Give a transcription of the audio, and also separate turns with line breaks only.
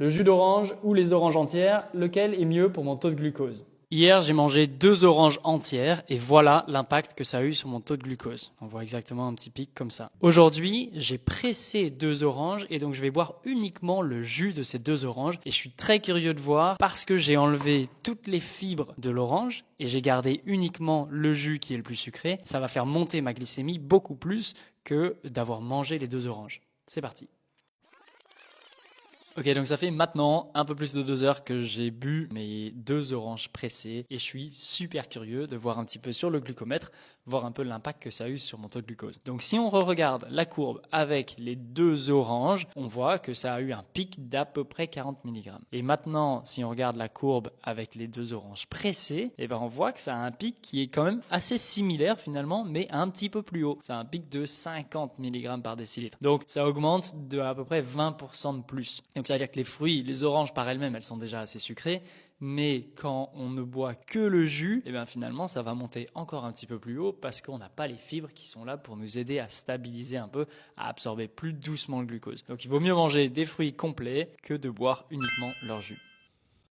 Le jus d'orange ou les oranges entières, lequel est mieux pour mon taux de glucose? Hier, j'ai mangé 2 oranges entières et voilà l'impact que ça a eu sur mon taux de glucose. On voit exactement un petit pic comme ça. Aujourd'hui, j'ai pressé 2 oranges et donc je vais boire uniquement le jus de ces 2 oranges et je suis très curieux de voir parce que j'ai enlevé toutes les fibres de l'orange et j'ai gardé uniquement le jus qui est le plus sucré. Ça va faire monter ma glycémie beaucoup plus que d'avoir mangé les 2 oranges. C'est parti. Ok, donc ça fait maintenant un peu plus de 2 heures que j'ai bu mes 2 oranges pressées et je suis super curieux de voir un petit peu sur le glucomètre, voir un peu l'impact que ça a eu sur mon taux de glucose. Donc si on regarde la courbe avec les 2 oranges, on voit que ça a eu un pic d'à peu près 40 mg. Et maintenant, si on regarde la courbe avec les 2 oranges pressées, eh ben on voit que ça a un pic qui est quand même assez similaire finalement, mais un petit peu plus haut. Ça a un pic de 50 mg par décilitre. Donc ça augmente de à peu près 20% de plus. Donc ça veut dire que les fruits, les oranges par elles-mêmes, elles sont déjà assez sucrées, mais quand on ne boit que le jus, eh bien finalement ça va monter encore un petit peu plus haut parce qu'on n'a pas les fibres qui sont là pour nous aider à stabiliser un peu, à absorber plus doucement le glucose. Donc il vaut mieux manger des fruits complets que de boire uniquement leur jus.